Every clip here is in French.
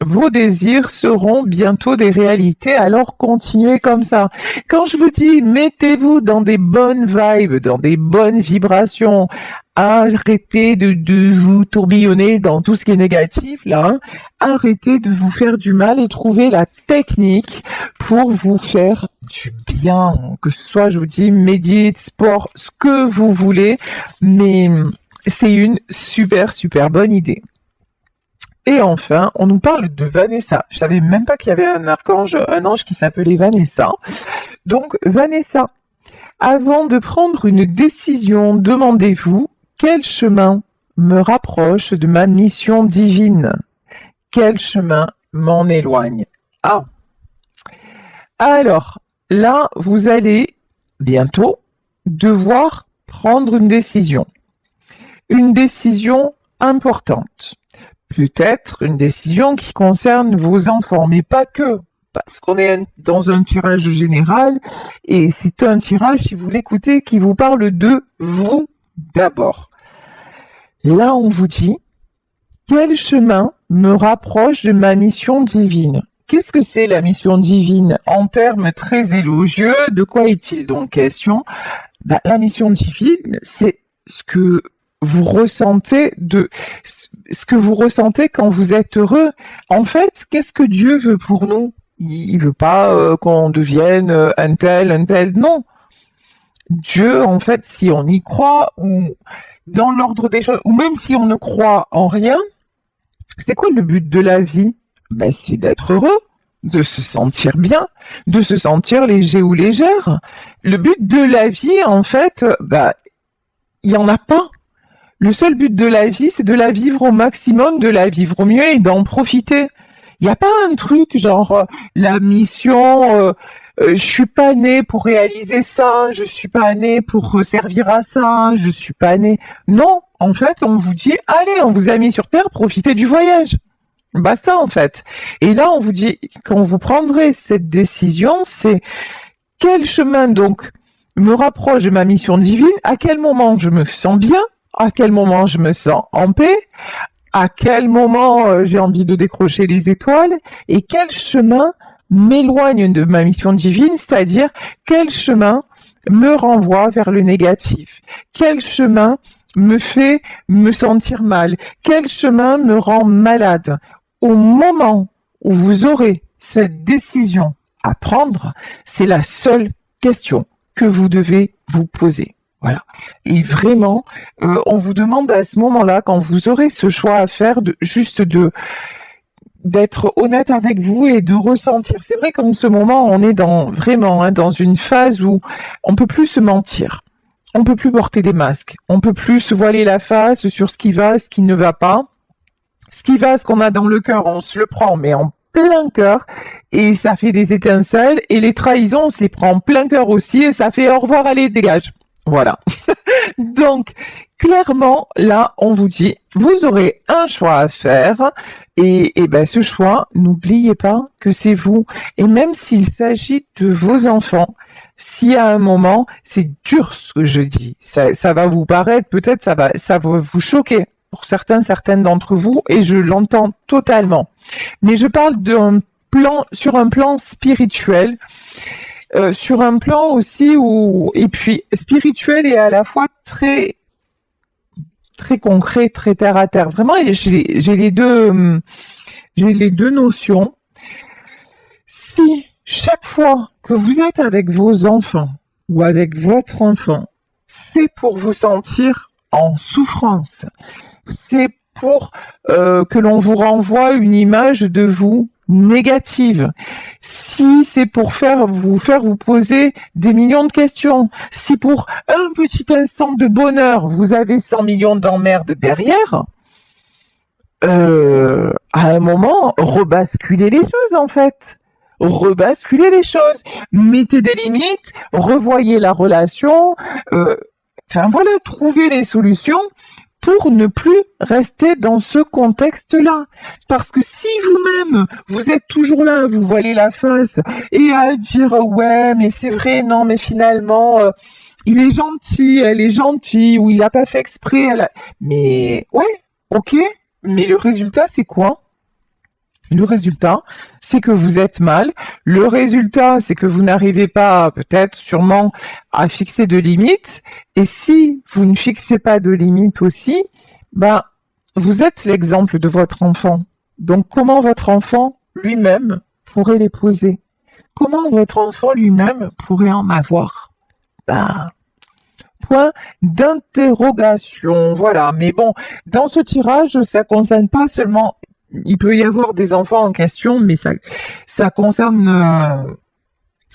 vos désirs seront bientôt des réalités, alors continuez comme ça. Quand je vous dis mettez-vous dans des bonnes vibes, dans des bonnes vibrations, arrêtez de vous tourbillonner dans tout ce qui est négatif là, hein. Arrêtez de vous faire du mal et trouvez la technique pour vous faire du bien, que ce soit, je vous dis, médite, sport, ce que vous voulez, mais c'est une super bonne idée. Et enfin, on nous parle de Vanessa. Je savais même pas qu'il y avait un ange qui s'appelait Vanessa. Donc, Vanessa, avant de prendre une décision, demandez-vous quel chemin me rapproche de ma mission divine? Quel chemin m'en éloigne? Ah. Alors, là, vous allez bientôt devoir prendre une décision. Une décision importante. Peut-être une décision qui concerne vos enfants, mais pas que, parce qu'on est dans un tirage général, et c'est un tirage, si vous l'écoutez, qui vous parle de vous d'abord. Là, on vous dit, quel chemin me rapproche de ma mission divine? Qu'est-ce que c'est la mission divine? En termes très élogieux, de quoi est-il donc question? La mission divine, c'est ce que vous ressentez quand vous êtes heureux. En fait, qu'est-ce que Dieu veut pour nous? Il veut pas qu'on devienne un tel, non. Dieu, en fait, si on y croit, ou dans l'ordre des choses, ou même si on ne croit en rien, c'est quoi le but de la vie? C'est d'être heureux, de se sentir bien, de se sentir léger ou légère. Le but de la vie, en fait, il y en a pas. Le seul but de la vie, c'est de la vivre au maximum, de la vivre au mieux et d'en profiter. Il n'y a pas un truc genre la mission, je suis pas né pour réaliser ça, je suis pas né pour servir à ça, je suis pas né. Non, en fait, on vous dit, allez, on vous a mis sur Terre, profitez du voyage. Basta, en fait. Et là, on vous dit, quand vous prendrez cette décision, c'est quel chemin donc me rapproche de ma mission divine, à quel moment je me sens bien, à quel moment je me sens en paix, à quel moment j'ai envie de décrocher les étoiles, et quel chemin m'éloigne de ma mission divine, c'est-à-dire quel chemin me renvoie vers le négatif, quel chemin me fait me sentir mal, quel chemin me rend malade. Au moment où vous aurez cette décision à prendre, c'est la seule question que vous devez vous poser. Voilà. Et vraiment, on vous demande à ce moment-là, quand vous aurez ce choix à faire, d'être honnête avec vous et de ressentir. C'est vrai qu'en ce moment, on est dans une phase où on peut plus se mentir. On peut plus porter des masques. On peut plus se voiler la face sur ce qui va, ce qui ne va pas. Ce qui va, ce qu'on a dans le cœur, on se le prend, mais en plein cœur, et ça fait des étincelles, et les trahisons, on se les prend en plein cœur aussi, et ça fait au revoir, allez, dégage. Voilà. Donc, clairement, là, on vous dit, vous aurez un choix à faire, et ce choix, n'oubliez pas que c'est vous. Et même s'il s'agit de vos enfants, si à un moment, c'est dur ce que je dis, ça va vous paraître, peut-être ça va vous choquer pour certaines d'entre vous, et je l'entends totalement. Mais je parle sur un plan spirituel, sur un plan aussi et puis spirituel et à la fois très concret, très terre à terre. Vraiment, j'ai les deux notions. Si chaque fois que vous êtes avec vos enfants ou avec votre enfant, c'est pour vous sentir en souffrance, c'est pour que l'on vous renvoie une image de vous négative, si c'est pour vous poser des millions de questions, si pour un petit instant de bonheur, vous avez 100 millions d'emmerdes derrière, à un moment, rebasculez les choses en fait. Rebasculez les choses. Mettez des limites, revoyez la relation, trouvez les solutions pour ne plus rester dans ce contexte-là. Parce que si vous-même, vous êtes toujours là, vous voilez la face, et à dire, ouais, mais c'est vrai, non, mais finalement, il est gentil, elle est gentille, ou il n'a pas fait exprès, mais, ouais, ok, mais le résultat, c'est quoi? Le résultat, c'est que vous êtes mal. Le résultat, c'est que vous n'arrivez pas, peut-être, sûrement, à fixer de limites. Et si vous ne fixez pas de limites aussi, ben, vous êtes l'exemple de votre enfant. Donc, comment votre enfant lui-même pourrait les poser? Comment votre enfant lui-même pourrait en avoir? Ben, point d'interrogation. Voilà. Mais bon, dans ce tirage, ça concerne pas seulement. Il peut y avoir des enfants en question, mais ça concerne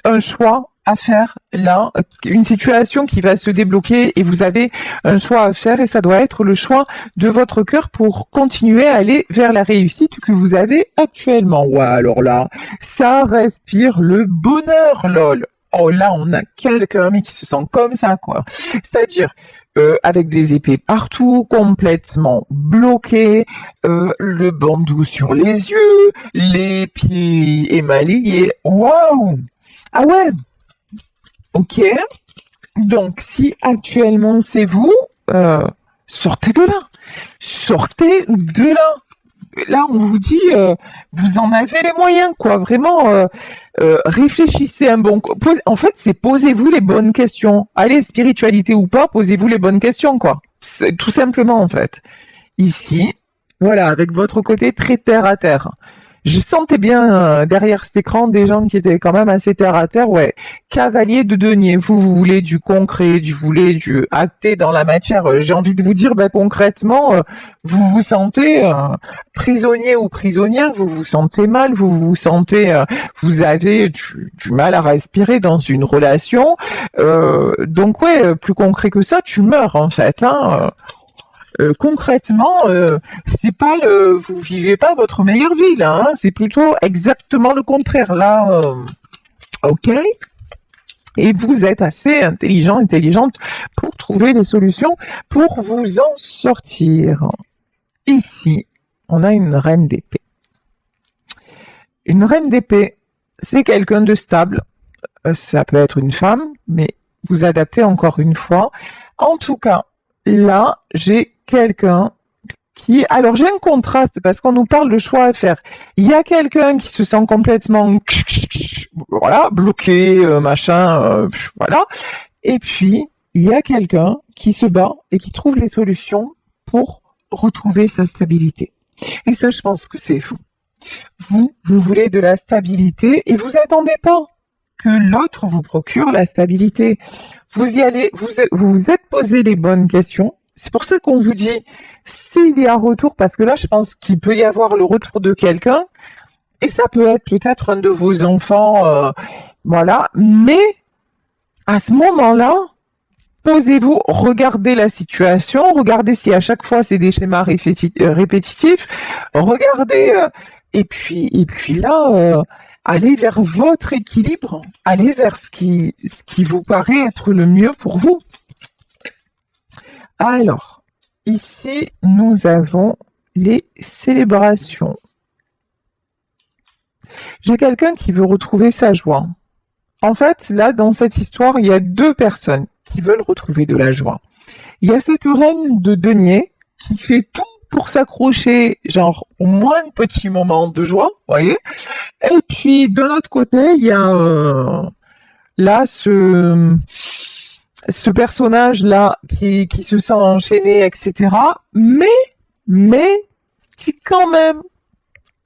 un choix à faire là, une situation qui va se débloquer et vous avez un choix à faire et ça doit être le choix de votre cœur pour continuer à aller vers la réussite que vous avez actuellement. Ouais, alors là, ça respire le bonheur, lol. Oh là, on a quelqu'un mais qui se sent comme ça, quoi. C'est-à-dire avec des épées partout, complètement bloqué, le bandeau sur les yeux, les pieds émaillés. Waouh! Ah ouais, ok. Donc, si actuellement c'est vous, sortez de là. Sortez de là. Là, on vous dit, vous en avez les moyens, quoi. Vraiment, réfléchissez un bon. En fait, c'est posez-vous les bonnes questions. Allez, spiritualité ou pas, posez-vous les bonnes questions, quoi. C'est tout simplement, en fait. Ici, voilà, avec votre côté très terre à terre. Je sentais bien derrière cet écran des gens qui étaient quand même assez terre à terre. Ouais, cavalier de denier. Vous voulez du concret, vous voulez du acté dans la matière. J'ai envie de vous dire, ben, concrètement, vous vous sentez prisonnier ou prisonnière, vous vous sentez mal, vous vous sentez, vous avez du mal à respirer dans une relation. Donc ouais, plus concret que ça, tu meurs en fait. Hein. Concrètement, c'est pas vous vivez pas votre meilleure vie là, hein, c'est plutôt exactement le contraire là. Ok. Et vous êtes assez intelligente pour trouver des solutions pour vous en sortir. Ici, on a une reine d'épée. Une reine d'épée, c'est quelqu'un de stable. Ça peut être une femme, mais vous adaptez encore une fois. En tout cas, là, j'ai quelqu'un qui... Alors, j'ai un contraste parce qu'on nous parle de choix à faire. Il y a quelqu'un qui se sent complètement... Voilà, bloqué, machin, voilà. Et puis, il y a quelqu'un qui se bat et qui trouve les solutions pour retrouver sa stabilité. Et ça, je pense que c'est vous. Vous voulez de la stabilité et vous attendez pas que l'autre vous procure la stabilité. Vous y allez, vous êtes posé les bonnes questions. C'est pour ça qu'on vous dit, s'il y a un retour, parce que là, je pense qu'il peut y avoir le retour de quelqu'un, et ça peut être peut-être un de vos enfants, voilà. Mais à ce moment-là, posez-vous, regardez la situation, regardez si à chaque fois c'est des schémas répétitifs, regardez, et puis là, allez vers votre équilibre, allez vers ce qui vous paraît être le mieux pour vous. Alors, ici, nous avons les célébrations. J'ai quelqu'un qui veut retrouver sa joie. En fait, là, dans cette histoire, il y a deux personnes qui veulent retrouver de la joie. Il y a cette reine de denier qui fait tout pour s'accrocher, genre, au moins un petit moment de joie, vous voyez. Et puis, de l'autre côté, il y a là ce personnage-là qui se sent enchaîné, etc. Mais qui quand même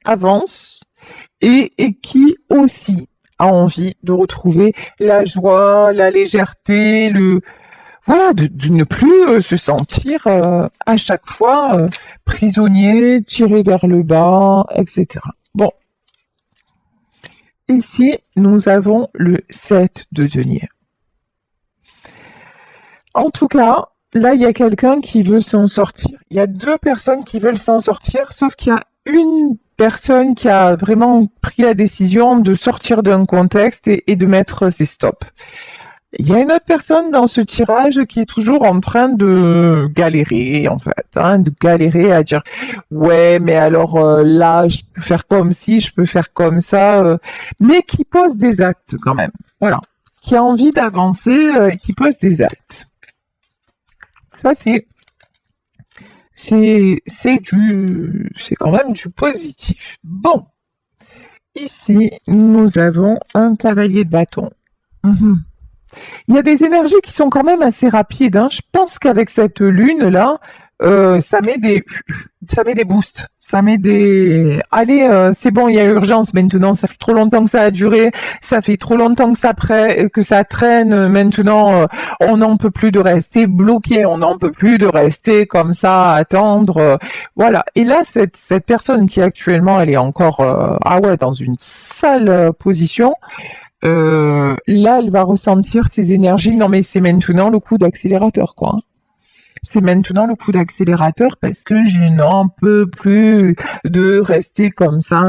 avance et qui aussi a envie de retrouver la joie, la légèreté, voilà, de ne plus se sentir à chaque fois prisonnier, tiré vers le bas, etc. Bon. Ici, nous avons le 7 de denier. En tout cas, là, il y a quelqu'un qui veut s'en sortir. Il y a deux personnes qui veulent s'en sortir, sauf qu'il y a une personne qui a vraiment pris la décision de sortir d'un contexte et de mettre ses stops. Il y a une autre personne dans ce tirage qui est toujours en train de galérer, en fait, hein, de galérer à dire ouais, mais alors là, je peux faire comme ci, je peux faire comme ça, mais qui pose des actes quand même. Voilà, qui a envie d'avancer, et qui pose des actes. Ça, c'est quand même du positif. Bon, Ici, nous avons un cavalier de bâton. Mhm. Il y a des énergies qui sont quand même assez rapides, hein. Je pense qu'avec cette lune-là, ça met des boosts. Ça met des... Allez, c'est bon, il y a urgence maintenant. Ça fait trop longtemps que ça a duré. Ça fait trop longtemps que que ça traîne. Maintenant, on n'en peut plus de rester bloqué. On n'en peut plus de rester comme ça, à attendre. Voilà. Et là, cette personne qui actuellement, elle est encore, ah ouais, dans une sale position. Là, elle va ressentir ses énergies. Non, mais c'est maintenant le coup d'accélérateur, quoi. C'est maintenant le coup d'accélérateur parce que je n'en peux plus de rester comme ça,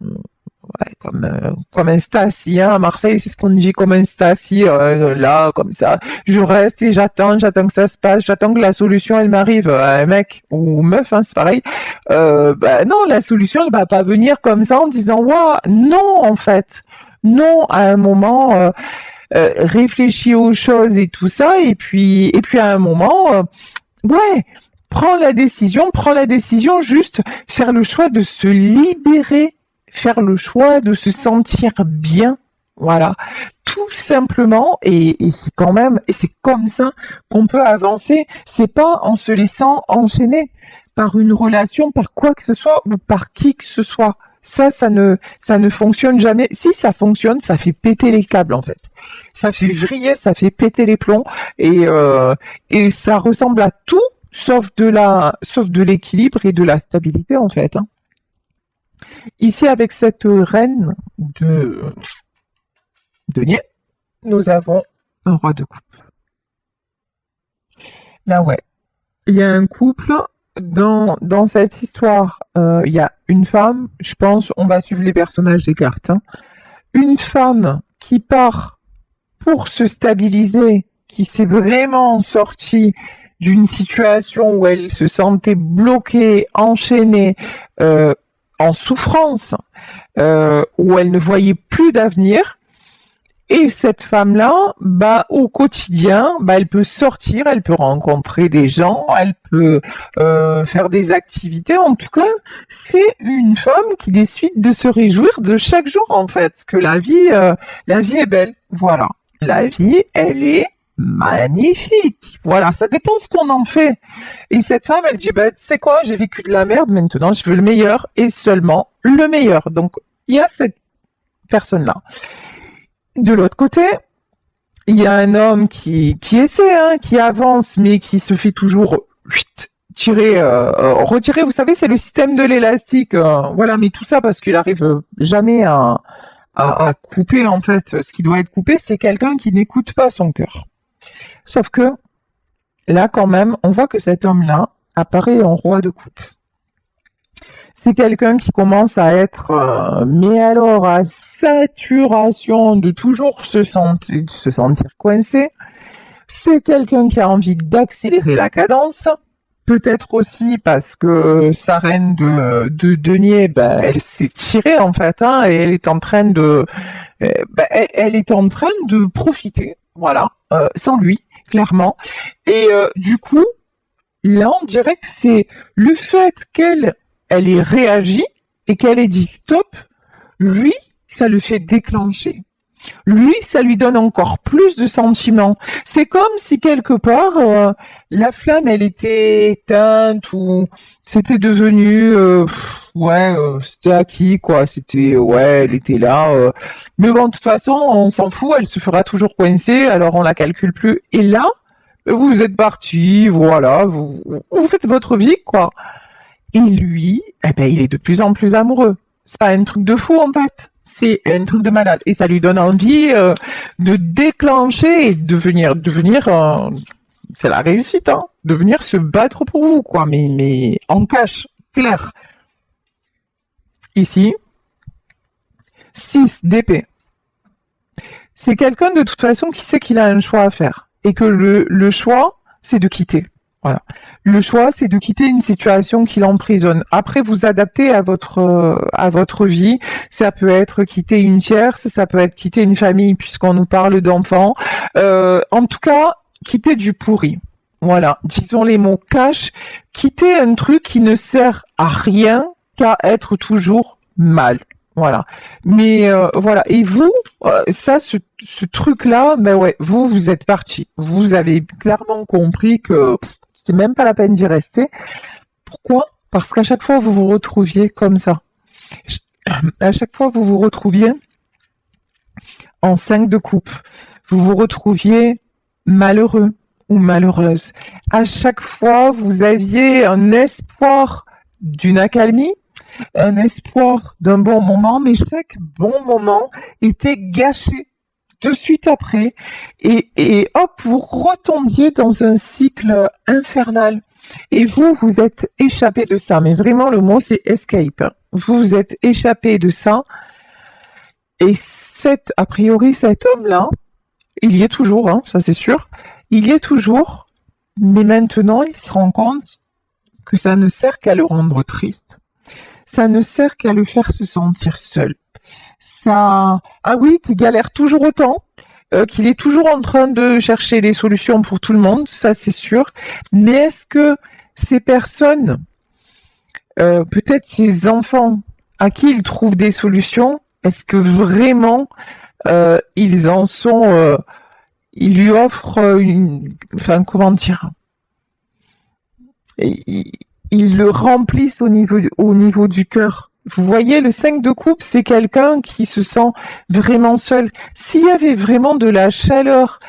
ouais, comme un Stasi, hein. À Marseille, c'est ce qu'on dit, comme un Stasi, là, comme ça. Je reste et j'attends que ça se passe, j'attends que la solution, elle m'arrive. Mec ou meuf, hein, c'est pareil. Bah non, la solution, elle va pas venir comme ça en disant, waouh, non, en fait. Non, à un moment, réfléchis aux choses et tout ça, et puis à un moment, ouais, prends la décision, juste faire le choix de se libérer, faire le choix de se sentir bien, voilà, tout simplement, et c'est quand même, et c'est comme ça qu'on peut avancer, c'est pas en se laissant enchaîner par une relation, par quoi que ce soit, ou par qui que ce soit. Ça ne fonctionne jamais. Si ça fonctionne, ça fait péter les câbles en fait. Ça fait vriller, ça fait péter les plombs et ça ressemble à tout sauf de l'équilibre et de la stabilité en fait, hein. Ici avec cette reine de denier, nous avons un roi de coupe. Là ouais, il y a un couple dans cette histoire. Il y a une femme, je pense, on va suivre les personnages des cartes, hein. Une femme qui part pour se stabiliser, qui s'est vraiment sortie d'une situation où elle se sentait bloquée, enchaînée, en souffrance, où elle ne voyait plus d'avenir. Et cette femme-là, bah, au quotidien, bah, elle peut sortir, elle peut rencontrer des gens, elle peut faire des activités. En tout cas, c'est une femme qui décide de se réjouir de chaque jour, en fait, que la vie est belle. Voilà, la vie, elle est magnifique. Voilà, ça dépend ce qu'on en fait. Et cette femme, elle dit, bah, tu sais quoi, j'ai vécu de la merde, maintenant, je veux le meilleur et seulement le meilleur. Donc, il y a cette personne-là. De l'autre côté, il y a un homme qui essaie, hein, qui avance, mais qui se fait toujours tirer, retirer. Vous savez, c'est le système de l'élastique. Voilà, mais tout ça parce qu'il arrive jamais à couper, en fait. Ce qui doit être coupé, c'est quelqu'un qui n'écoute pas son cœur. Sauf que, là, quand même, on voit que cet homme-là apparaît en roi de coupe. C'est quelqu'un qui commence à être, mais alors à saturation de toujours se sentir coincé. C'est quelqu'un qui a envie d'accélérer la cadence. Peut-être aussi parce que sa reine de denier, ben, elle s'est tirée en fait, hein, et elle est en train elle est en train de profiter, voilà, sans lui, clairement. Et du coup, là, on dirait que c'est le fait elle ait réagi et qu'elle ait dit stop, lui, ça le fait déclencher. Lui, ça lui donne encore plus de sentiments. C'est comme si quelque part, la flamme, elle était éteinte ou c'était devenu, ouais, c'était acquis, quoi. C'était, ouais, elle était là. Mais bon, de toute façon, on s'en fout, elle se fera toujours coincer, alors on la calcule plus. Et là, vous êtes parti, voilà, vous faites votre vie, quoi. Et lui, eh ben, il est de plus en plus amoureux. C'est pas un truc de fou, en fait. C'est un truc de malade. Et ça lui donne envie de déclencher et de venir, c'est la réussite, hein, de venir se battre pour vous, quoi. Mais en cash, clair. Ici, 6 d'épée. C'est quelqu'un de toute façon qui sait qu'il a un choix à faire. Et que le choix, c'est de quitter. Voilà. Le choix, c'est de quitter une situation qui l'emprisonne. Après, vous adaptez à votre vie. Ça peut être quitter une tierce, ça peut être quitter une famille, puisqu'on nous parle d'enfants. En tout cas, quitter du pourri. Voilà. Disons les mots cash. Quitter un truc qui ne sert à rien qu'à être toujours mal. Voilà. Mais voilà. Et vous, ça, ce truc-là, ben ouais, vous êtes parti. Vous avez clairement compris que c'est même pas la peine d'y rester. Pourquoi? Parce qu'à chaque fois, vous vous retrouviez comme ça. À chaque fois, vous vous retrouviez en 5 de coupe. Vous vous retrouviez malheureux ou malheureuse. À chaque fois, vous aviez un espoir d'une accalmie, un espoir d'un bon moment, mais chaque bon moment était gâché de suite après, et hop, vous retombiez dans un cycle infernal. Et vous êtes échappé de ça, mais vraiment le mot c'est escape. Vous vous êtes échappé de ça, et a priori cet homme-là, il y est toujours, hein, ça c'est sûr, il y est toujours, mais maintenant il se rend compte que ça ne sert qu'à le rendre triste. Ça ne sert qu'à le faire se sentir seul. Ça, ah oui, qu'il galère toujours autant, qu'il est toujours en train de chercher des solutions pour tout le monde, ça c'est sûr. Mais est-ce que ces personnes, peut-être ces enfants à qui il trouve des solutions, est-ce que vraiment ils en sont, ils lui offrent enfin comment dire, ils le remplissent au niveau du cœur. Vous voyez, le 5 de coupe, c'est quelqu'un qui se sent vraiment seul. S'il y avait vraiment de la chaleur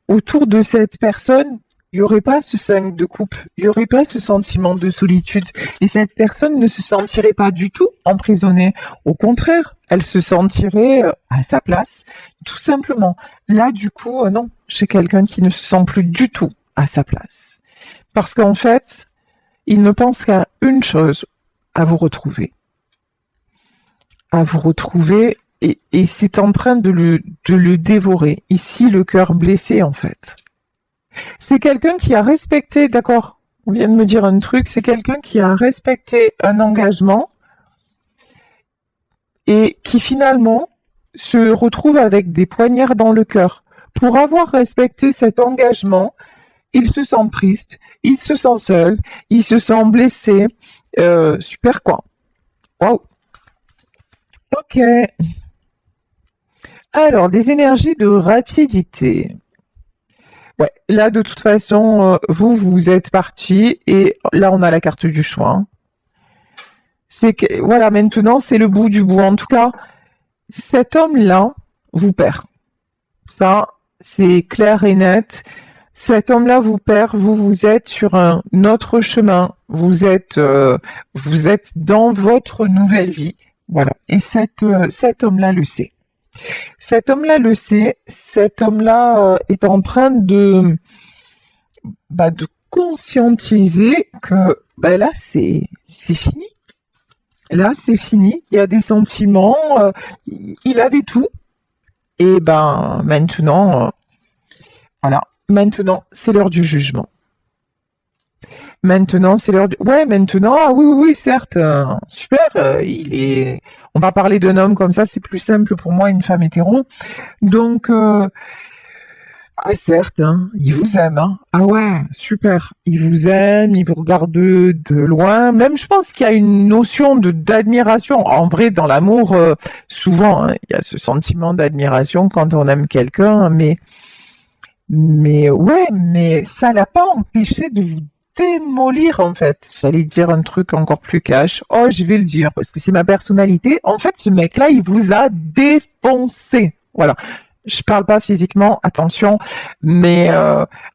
autour de cette personne, il n'y aurait pas ce 5 de coupe, il n'y aurait pas ce sentiment de solitude. Et cette personne ne se sentirait pas du tout emprisonnée. Au contraire, elle se sentirait à sa place, tout simplement. Là, du coup, non, j'ai quelqu'un qui ne se sent plus du tout à sa place. Parce qu'en fait, il ne pense qu'à une chose, à vous retrouver. À vous retrouver, et c'est en train de le dévorer. Ici, le cœur blessé, en fait. C'est quelqu'un qui a respecté, d'accord, on vient de me dire un truc, c'est quelqu'un qui a respecté un engagement et qui finalement se retrouve avec des poignards dans le cœur. Pour avoir respecté cet engagement, il se sent triste, il se sent seul, il se sent blessé. Super quoi. Waouh. Ok. Alors, des énergies de rapidité. Ouais, là de toute façon, vous êtes parti et là on a la carte du choix. Hein. C'est que voilà, maintenant c'est le bout du bout. En tout cas, cet homme-là vous perd. Ça, c'est clair et net. Cet homme-là vous perd. Vous êtes sur un autre chemin. Vous êtes dans votre nouvelle vie. Voilà. Et cet homme-là le sait. Cet homme-là le sait. Cet homme-là est en train de conscientiser que là c'est fini. Là c'est fini. Il y a des sentiments. Il avait tout. Et maintenant, voilà. Maintenant, c'est l'heure du jugement. Maintenant, c'est l'heure du... Ouais, maintenant, ah oui, certes, super, On va parler d'un homme comme ça, c'est plus simple pour moi, une femme hétéro. Donc, certes, hein, il vous aime, hein. Ah ouais, super. Il vous aime, il vous regarde de loin. Même, je pense qu'il y a une notion d'admiration. En vrai, dans l'amour, souvent, hein, il y a ce sentiment d'admiration quand on aime quelqu'un, mais ouais, mais ça l'a pas empêché de vous démolir, en fait. J'allais dire un truc encore plus cash. Oh, je vais le dire, parce que c'est ma personnalité. En fait, ce mec-là, il vous a défoncé. Voilà. Je parle pas physiquement, attention, mais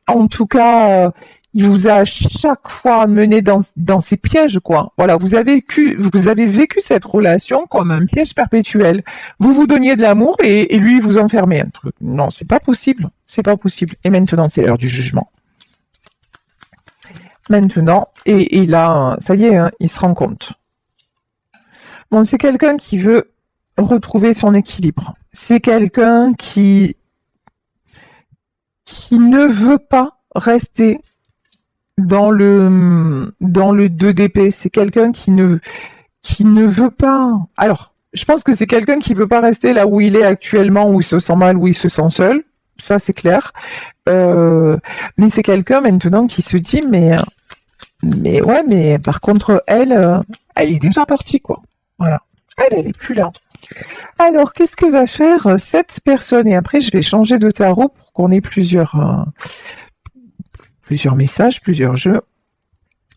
en tout cas, il vous a à chaque fois mené dans ses pièges, quoi. Voilà, vous avez vécu cette relation comme un piège perpétuel. Vous vous donniez de l'amour et lui vous enfermait un truc. Non, c'est pas possible, c'est pas possible. Et maintenant, c'est l'heure du jugement. Maintenant, et là, ça y est, hein, il se rend compte. Bon, c'est quelqu'un qui veut retrouver son équilibre. C'est quelqu'un qui ne veut pas rester dans le 2 d'épée. C'est quelqu'un qui ne veut pas. Alors, je pense que c'est quelqu'un qui veut pas rester là où il est actuellement, où il se sent mal, où il se sent seul. Ça, c'est clair. Mais c'est quelqu'un maintenant qui se dit, mais ouais, mais par contre, elle est déjà partie, quoi. Voilà. Elle est plus là. Alors, qu'est-ce que va faire cette personne? Et après, je vais changer de tarot pour qu'on ait plusieurs messages, plusieurs jeux.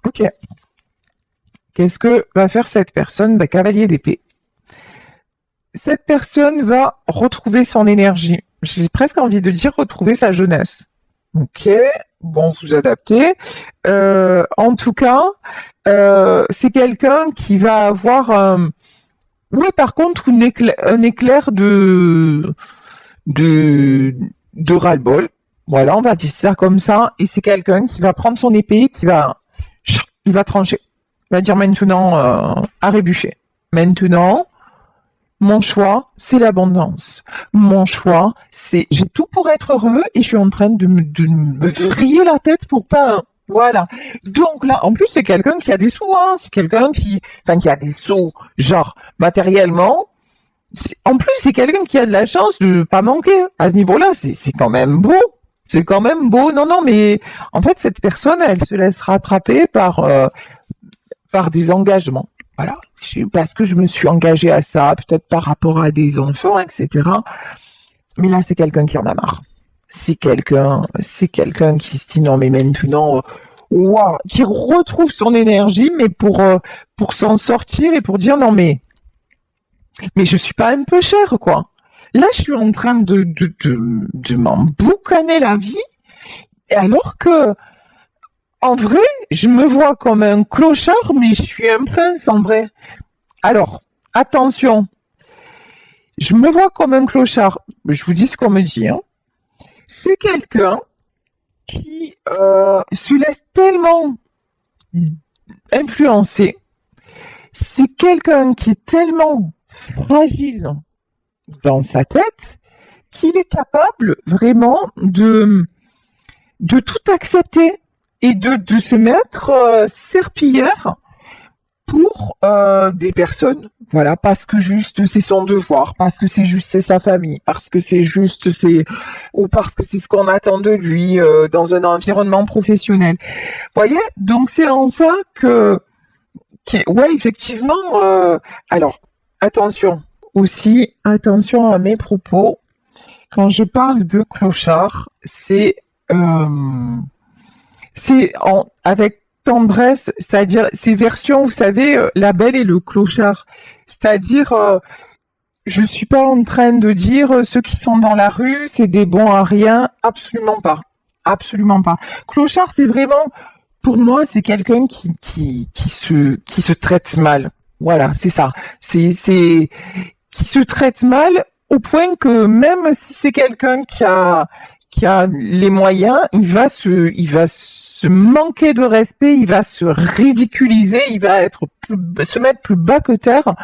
Ok. Qu'est-ce que va faire cette personne? Cavalier d'épée. Cette personne va retrouver son énergie. J'ai presque envie de dire retrouver sa jeunesse. Ok, bon, vous adaptez. En tout cas, c'est quelqu'un qui va avoir oui, par contre, un éclair de ras-le-bol. Voilà, on va dire ça comme ça. Et c'est quelqu'un qui va prendre son épée, il va trancher. Il va dire maintenant, arrêt bûcher. Maintenant, mon choix, c'est l'abondance. Mon choix, c'est j'ai tout pour être heureux et je suis en train de me vriller la tête pour pas. Voilà. Donc là, en plus, c'est quelqu'un qui a des sous, hein. C'est quelqu'un qui a des sous, genre matériellement. En plus, c'est quelqu'un qui a de la chance de pas manquer. À ce niveau-là, c'est quand même beau. C'est quand même beau. Non, non, mais en fait, cette personne, elle se laisse rattraper par des engagements. Voilà. Parce que je me suis engagée à ça, peut-être par rapport à des enfants, etc. Mais là, c'est quelqu'un qui en a marre. C'est quelqu'un qui se dit non, mais maintenant, wow, qui retrouve son énergie, mais pour s'en sortir et pour dire non, mais je suis pas un peu chère, quoi. Là, je suis en train de m'en boucaner la vie, et alors que, en vrai, je me vois comme un clochard, mais je suis un prince, en vrai. Alors, attention, je me vois comme un clochard. Je vous dis ce qu'on me dit, hein. C'est quelqu'un qui se laisse tellement influencer. C'est quelqu'un qui est tellement fragile dans sa tête qu'il est capable vraiment de tout accepter et de se mettre serpillière pour des personnes, voilà, parce que juste c'est son devoir, parce que c'est juste c'est sa famille, parce que c'est juste ou parce que c'est ce qu'on attend de lui dans un environnement professionnel. Vous voyez, donc c'est en ça ouais, effectivement. Alors attention aussi, attention à mes propos. Quand je parle de clochard, avec tendresse, c'est-à-dire ces versions, vous savez, la belle et le clochard. C'est-à-dire, je suis pas en train de dire ceux qui sont dans la rue, c'est des bons à rien, absolument pas. Absolument pas. Clochard, c'est vraiment, pour moi, c'est quelqu'un qui se traite mal. Voilà, c'est ça. C'est qui se traite mal au point que même si c'est quelqu'un qui a les moyens, il va se manquer de respect, il va se ridiculiser, il va se mettre plus bas que terre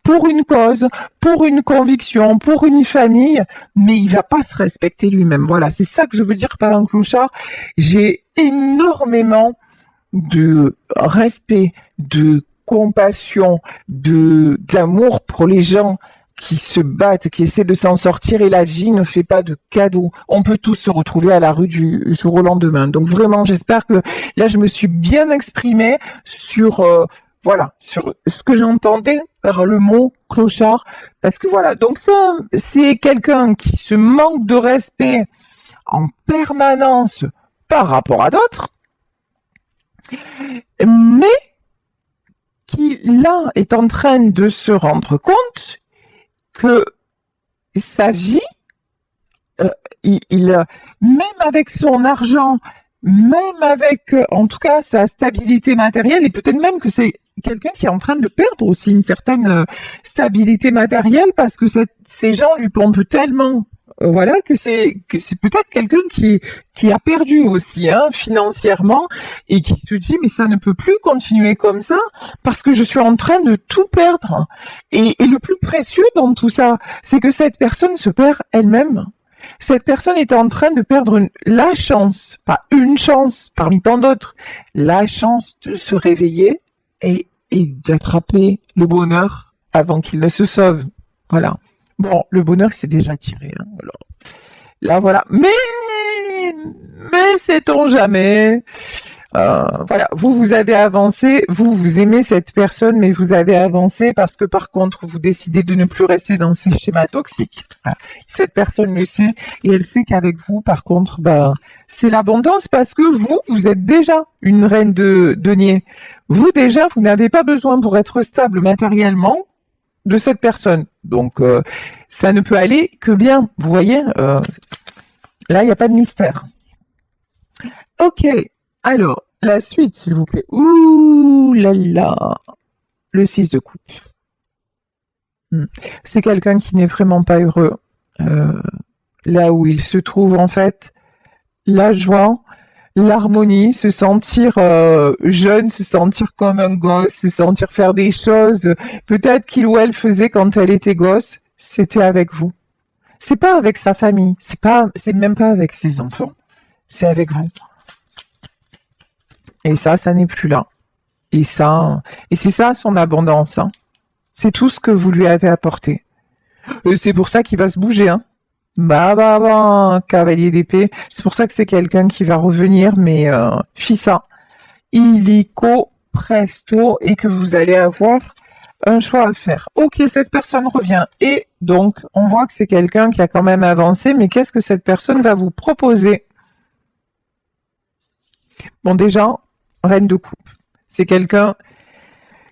pour une cause, pour une conviction, pour une famille, mais il va pas se respecter lui-même. Voilà, c'est ça que je veux dire par un clochard. J'ai énormément de respect, de compassion, d'amour pour les gens qui se battent, qui essaient de s'en sortir, et la vie ne fait pas de cadeaux. On peut tous se retrouver à la rue du jour au lendemain. Donc vraiment, j'espère que là, je me suis bien exprimée sur voilà, sur ce que j'entendais par le mot clochard, parce que voilà, donc ça, c'est quelqu'un qui se manque de respect en permanence par rapport à d'autres, mais qui là est en train de se rendre compte que sa vie, même avec son argent, même avec, en tout cas, sa stabilité matérielle, et peut-être même que c'est quelqu'un qui est en train de perdre aussi une certaine stabilité matérielle parce que ces gens lui pompent tellement. Voilà que c'est peut-être quelqu'un qui a perdu aussi financièrement et qui se dit mais ça ne peut plus continuer comme ça parce que je suis en train de tout perdre et le plus précieux dans tout ça c'est que cette personne se perd elle-même. Cette personne est en train de perdre la chance, pas une chance parmi tant d'autres, la chance de se réveiller et d'attraper le bonheur avant qu'il ne se sauve. Voilà. Bon, le bonheur c'est déjà tiré. Alors, là, voilà. Mais sait-on jamais. Voilà, vous avez avancé, vous aimez cette personne, mais vous avez avancé parce que par contre, vous décidez de ne plus rester dans ces schémas toxiques. Voilà. Cette personne le sait et elle sait qu'avec vous, par contre, c'est l'abondance parce que vous êtes déjà une reine de denier. Vous déjà, vous n'avez pas besoin pour être stable matériellement de cette personne. Donc, ça ne peut aller que bien. Vous voyez, là, il n'y a pas de mystère. Ok. Alors, la suite, s'il vous plaît. Ouh là là. Le 6 de coupe. C'est quelqu'un qui n'est vraiment pas heureux. Là où il se trouve, en fait, la joie, l'harmonie, se sentir jeune, se sentir comme un gosse, se sentir faire des choses, peut-être qu'il ou elle faisait quand elle était gosse, c'était avec vous. C'est pas avec sa famille, c'est même pas avec ses enfants, c'est avec vous. Et ça n'est plus là. Et c'est ça son abondance. Hein. C'est tout ce que vous lui avez apporté. C'est pour ça qu'il va se bouger. Hein. Cavalier d'épée. C'est pour ça que c'est quelqu'un qui va revenir, mais fissa, illico presto, et que vous allez avoir un choix à faire. Ok, cette personne revient. Et donc, on voit que c'est quelqu'un qui a quand même avancé, mais qu'est-ce que cette personne va vous proposer? Bon, déjà, reine de coupe. C'est quelqu'un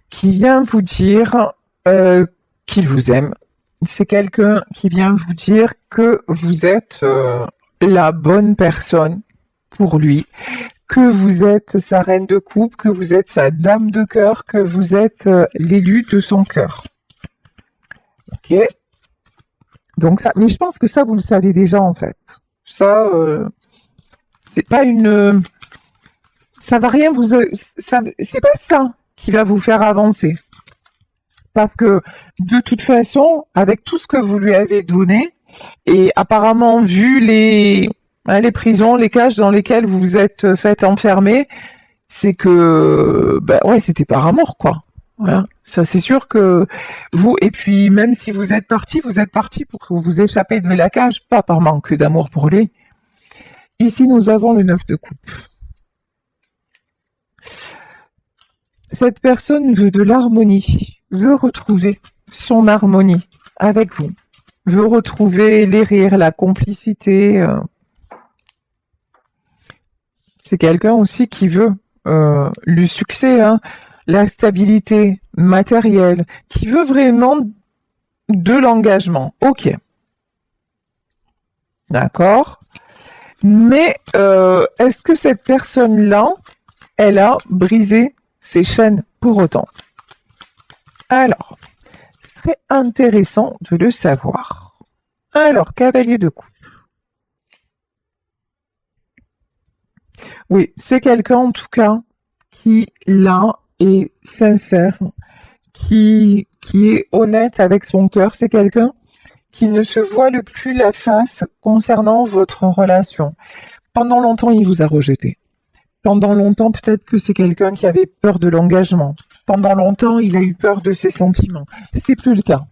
qui vient vous dire qu'il vous aime. C'est quelqu'un qui vient vous dire que vous êtes la bonne personne pour lui, que vous êtes sa reine de coupe, que vous êtes sa dame de cœur, que vous êtes l'élu de son cœur. Ok. Donc ça, mais je pense que ça vous le savez déjà en fait. Ça, c'est pas une, ça va rien vous, c'est pas ça qui va vous faire avancer. Parce que de toute façon, avec tout ce que vous lui avez donné, et apparemment vu les prisons, les cages dans lesquelles vous vous êtes fait enfermer, c'est que ouais, c'était par amour quoi. Voilà. Ça c'est sûr que vous, et puis même si vous êtes parti pour que vous échappez de la cage, pas par manque d'amour pour lui. Ici nous avons le 9 de coupe. Cette personne veut de l'harmonie, veut retrouver son harmonie avec vous, veut retrouver les rires, la complicité. C'est quelqu'un aussi qui veut le succès, hein, la stabilité matérielle, qui veut vraiment de l'engagement. Ok. D'accord. Mais est-ce que cette personne-là, elle a brisé ses chaînes pour autant? Alors, ce serait intéressant de le savoir. Alors, cavalier de coupe. Oui, c'est quelqu'un en tout cas qui, là, est sincère, qui est honnête avec son cœur. C'est quelqu'un qui ne se voile plus la face concernant votre relation. Pendant longtemps, il vous a rejeté. Pendant longtemps, peut-être que c'est quelqu'un qui avait peur de l'engagement. Pendant longtemps, il a eu peur de ses sentiments. C'est plus le cas.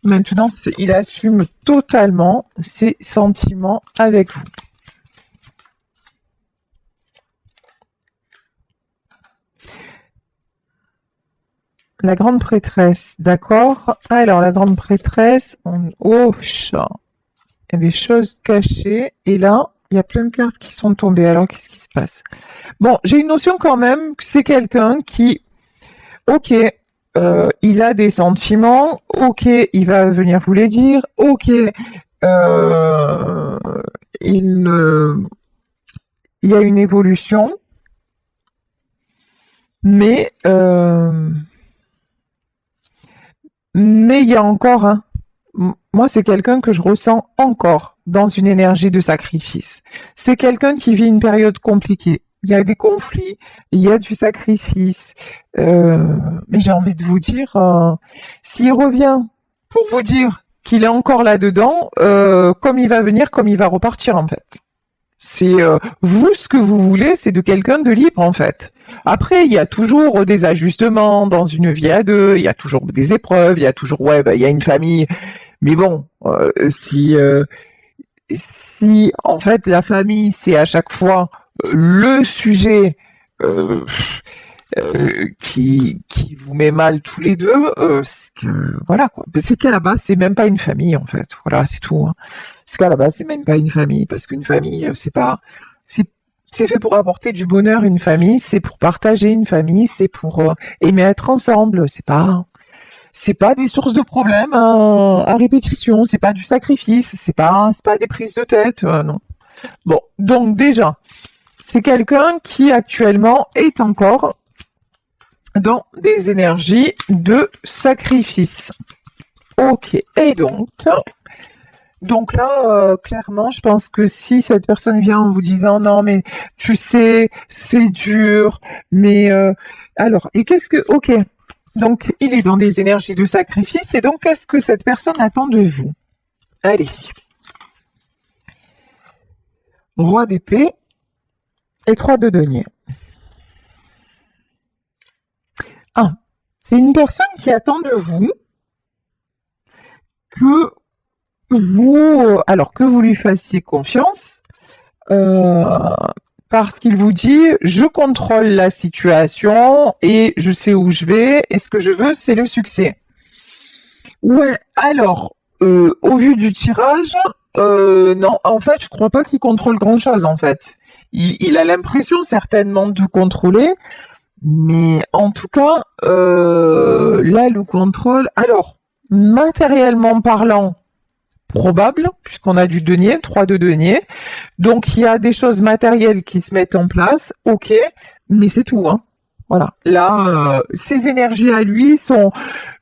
Maintenant, il assume totalement ses sentiments avec vous. La grande prêtresse, d'accord. Alors, la grande prêtresse, oh, chat. Il y a des choses cachées. Et là, il y a plein de cartes qui sont tombées. Alors, qu'est-ce qui se passe? Bon, j'ai une notion quand même que c'est quelqu'un qui, ok, il a des sentiments. Ok, il va venir vous les dire. Ok, il y a une évolution. Mais il y a encore un. Moi, c'est quelqu'un que je ressens encore dans une énergie de sacrifice. C'est quelqu'un qui vit une période compliquée. Il y a des conflits, il y a du sacrifice. Mais j'ai envie de vous dire, s'il revient pour vous dire qu'il est encore là-dedans, comme il va venir, comme il va repartir en fait. C'est vous, ce que vous voulez, c'est de quelqu'un de libre en fait. Après, il y a toujours des ajustements dans une vie à deux, il y a toujours des épreuves, il y a toujours, il y a une famille. Mais bon, si en fait la famille, c'est à chaque fois le sujet euh, qui vous met mal tous les deux, c'est que voilà quoi. C'est qu'à la base c'est même pas une famille en fait. Voilà, c'est tout. Hein. C'est qu'à la base c'est même pas une famille parce qu'une famille c'est pas c'est c'est fait pour apporter du bonheur une famille, c'est pour partager une famille, c'est pour aimer être ensemble. C'est pas des sources de problèmes à répétition, c'est pas du sacrifice, c'est pas des prises de tête, non. Bon, donc déjà, c'est quelqu'un qui actuellement est encore dans des énergies de sacrifice. Ok, et donc là, clairement, je pense que si cette personne vient en vous disant non mais tu sais, c'est dur, mais alors, et qu'est-ce que, ok, donc il est dans des énergies de sacrifice, et donc qu'est-ce que cette personne attend de vous? Allez, roi d'épée et 3 de denier. Ah, c'est une personne qui attend de vous que alors que vous lui fassiez confiance, euh, parce qu'il vous dit je contrôle la situation et je sais où je vais et ce que je veux c'est le succès. Ouais, alors au vu du tirage, non, en fait je crois pas qu'il contrôle grand chose en fait. Il a l'impression certainement de contrôler, mais en tout cas là le contrôle. Alors matériellement parlant, probable, puisqu'on a du denier, 3 de denier. Donc il y a des choses matérielles qui se mettent en place, ok, mais c'est tout. Hein. Voilà. Là, ces énergies à lui sont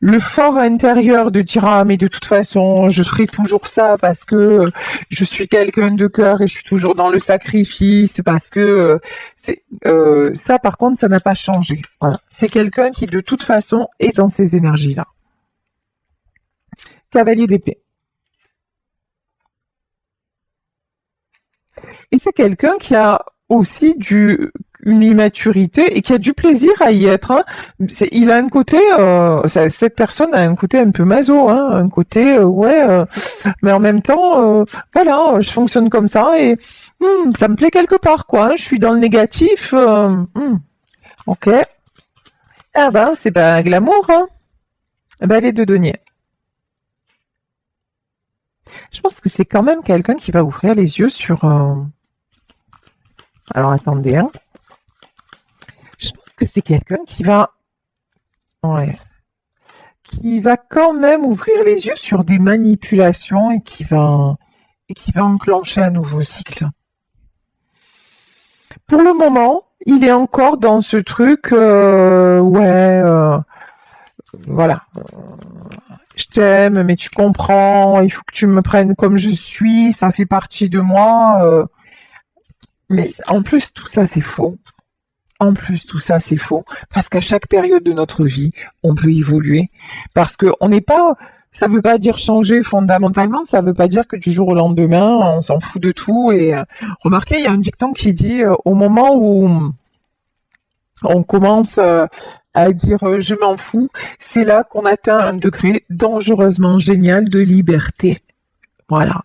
le fort intérieur de dire ah mais de toute façon je ferai toujours ça parce que je suis quelqu'un de cœur et je suis toujours dans le sacrifice parce que c'est ça par contre ça n'a pas changé. Voilà. C'est quelqu'un qui de toute façon est dans ces énergies là. Cavalier d'épée. Et c'est quelqu'un qui a aussi une immaturité et qui a du plaisir à y être. Hein. Il a un côté, cette personne a un côté un peu maso, hein, un côté ouais, mais en même temps, voilà, je fonctionne comme ça et ça me plaît quelque part quoi. Hein, je suis dans le négatif, ok. Ah ben c'est pas glamour, hein. Ben les 2 deniers. Je pense que c'est quand même quelqu'un qui va ouvrir les yeux sur. Alors attendez, hein. Je pense que c'est quelqu'un qui va, ouais, qui va quand même ouvrir les yeux sur des manipulations et qui va enclencher un nouveau cycle. Pour le moment, il est encore dans ce truc, ouais, voilà, je t'aime, mais tu comprends, il faut que tu me prennes comme je suis, ça fait partie de moi. Mais en plus, tout ça, c'est faux. En plus, tout ça, c'est faux. Parce qu'à chaque période de notre vie, on peut évoluer. Parce que on n'est pas, ça veut pas dire changer fondamentalement, ça veut pas dire que du jour au lendemain, on s'en fout de tout. Et remarquez, il y a un dicton qui dit, au moment où on commence à dire je m'en fous, c'est là qu'on atteint un degré dangereusement génial de liberté. Voilà.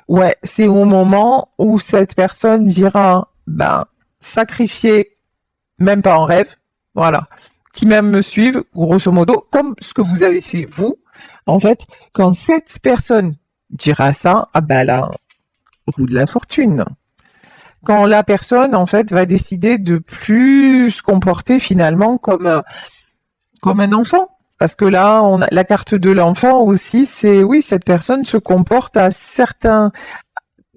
Ouais, c'est au moment où cette personne dira, ben, sacrifier même pas en rêve, voilà, qui même me suivent, grosso modo, comme ce que vous avez fait vous. En fait, quand cette personne dira ça, ah bah là, roue de la fortune. Quand la personne, en fait, va décider de plus se comporter finalement comme un enfant. Parce que là, on a la carte de l'enfant aussi, c'est oui, cette personne se comporte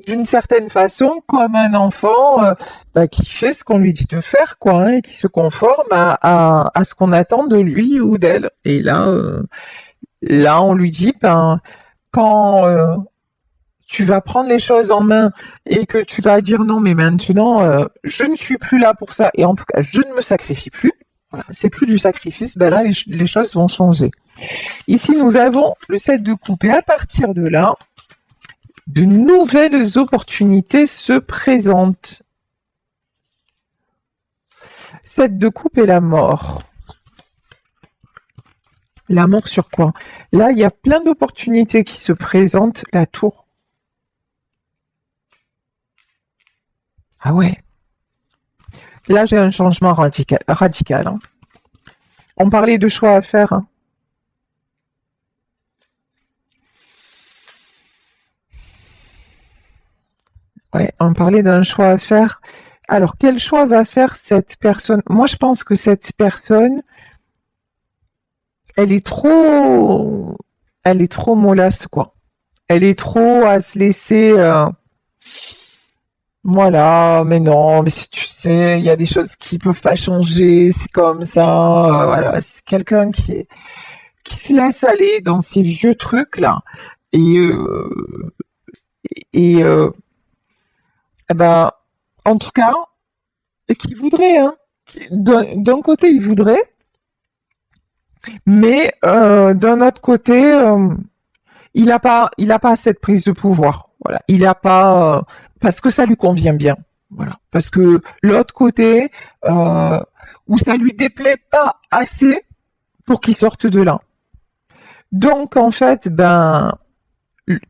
d'une certaine façon comme un enfant qui fait ce qu'on lui dit de faire, quoi, hein, et qui se conforme à ce qu'on attend de lui ou d'elle. Et là, on lui dit, ben, quand tu vas prendre les choses en main et que tu vas dire non, mais maintenant, je ne suis plus là pour ça, et en tout cas, je ne me sacrifie plus. Voilà, c'est plus du sacrifice, ben là, les choses vont changer. Ici, nous avons le 7 de coupe, et à partir de là, de nouvelles opportunités se présentent. 7 de coupe et la mort. La mort sur quoi? Là, il y a plein d'opportunités qui se présentent. La tour. Ah ouais. Là, j'ai un changement radical, hein. On parlait de choix à faire, hein. Ouais, on parlait d'un choix à faire. Alors, quel choix va faire cette personne? Moi, je pense que cette personne, elle est trop mollasse, quoi. Elle est trop à se laisser, voilà, mais non, mais si tu sais, il y a des choses qui peuvent pas changer, c'est comme ça, voilà, c'est quelqu'un qui se laisse aller dans ces vieux trucs là, et et eh ben, en tout cas, qui voudrait, hein, d'un côté il voudrait, mais d'un autre côté, il a pas cette prise de pouvoir. Voilà, il a pas parce que ça lui convient bien. Voilà, parce que l'autre côté où ça lui déplaît pas assez pour qu'il sorte de là. Donc en fait, ben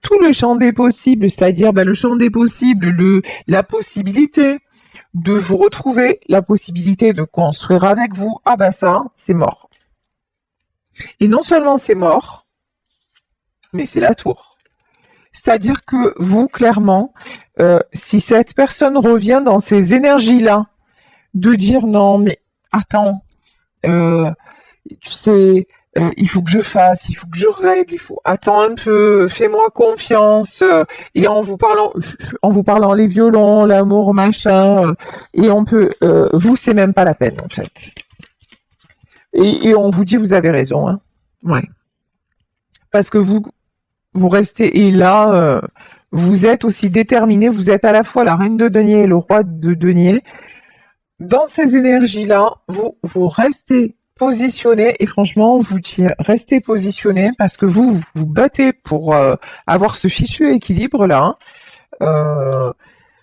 tout le champ des possibles, c'est-à-dire ben, le champ des possibles, la possibilité de vous retrouver, la possibilité de construire avec vous, ah ben ça, c'est mort. Et non seulement c'est mort, mais c'est la tour. C'est-à-dire que vous, clairement, si cette personne revient dans ces énergies-là, de dire non, mais attends, euh, tu sais, il faut que je fasse, il faut que je règle, il faut attends un peu, fais-moi confiance, et en vous parlant les violons, l'amour, machin, et on peut, vous, c'est même pas la peine en fait. Et on vous dit vous avez raison, hein. Ouais, parce que vous restez et là vous êtes aussi déterminé, vous êtes à la fois la reine de denier et le roi de denier. Dans ces énergies-là, vous restez positionné et franchement, restez positionné parce que vous vous battez pour avoir ce fichu équilibre là, hein.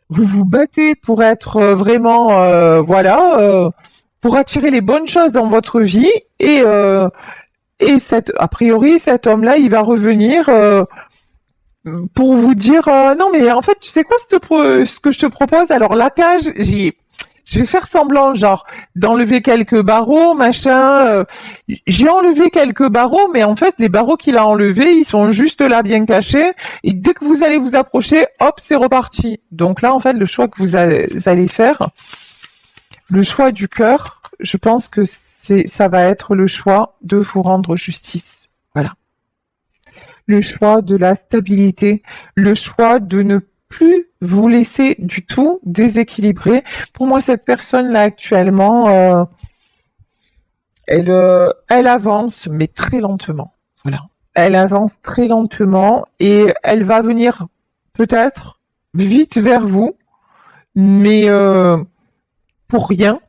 Vous vous battez pour être vraiment voilà pour attirer les bonnes choses dans votre vie et a priori cet homme-là, il va revenir pour vous dire non mais en fait tu sais quoi ce que je te propose, alors la cage je vais faire semblant genre d'enlever quelques barreaux machin, j'ai enlevé quelques barreaux mais en fait les barreaux qu'il a enlevés ils sont juste là bien cachés et dès que vous allez vous approcher hop c'est reparti. Donc là en fait le choix que vous allez faire, le choix du cœur, je pense que ça va être le choix de vous rendre justice. Voilà. Le choix de la stabilité, le choix de ne plus vous laisser du tout déséquilibrer. Pour moi, cette personne-là actuellement, elle avance, mais très lentement. Voilà. Elle avance très lentement et elle va venir peut-être vite vers vous, mais pour rien,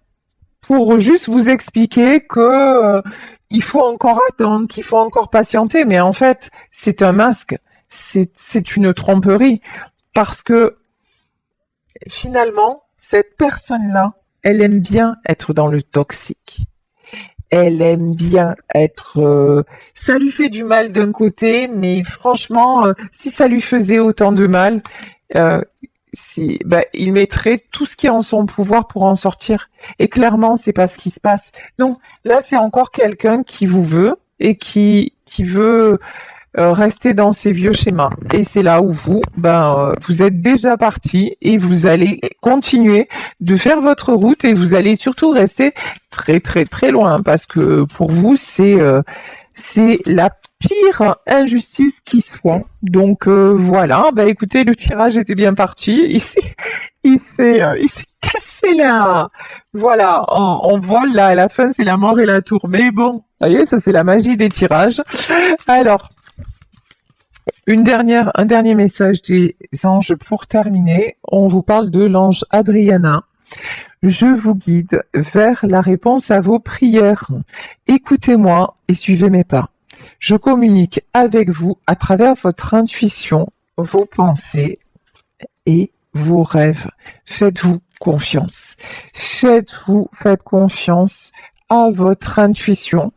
pour juste vous expliquer que il faut encore attendre, qu'il faut encore patienter, mais en fait, c'est un masque, c'est une tromperie, parce que finalement, cette personne-là, elle aime bien être dans le toxique. Elle aime bien être... ça lui fait du mal d'un côté, mais franchement, si ça lui faisait autant de mal, il mettrait tout ce qui est en son pouvoir pour en sortir. Et clairement, c'est pas ce qui se passe. Non, là, c'est encore quelqu'un qui vous veut et qui veut rester dans ces vieux schémas. Et c'est là où vous êtes déjà parti et vous allez continuer de faire votre route et vous allez surtout rester très très très loin parce que pour vous, c'est la pire injustice qui soit. Donc voilà, écoutez, le tirage était bien parti. Il s'est cassé là. Voilà, on vole là, à la fin c'est la mort et la tour. Mais bon, vous voyez, ça c'est la magie des tirages. Alors, un dernier message des anges pour terminer. On vous parle de l'ange Adriana. Je vous guide vers la réponse à vos prières. Écoutez-moi et suivez mes pas. Je communique avec vous à travers votre intuition, vos pensées et vos rêves. Faites-vous confiance. Faites confiance à votre intuition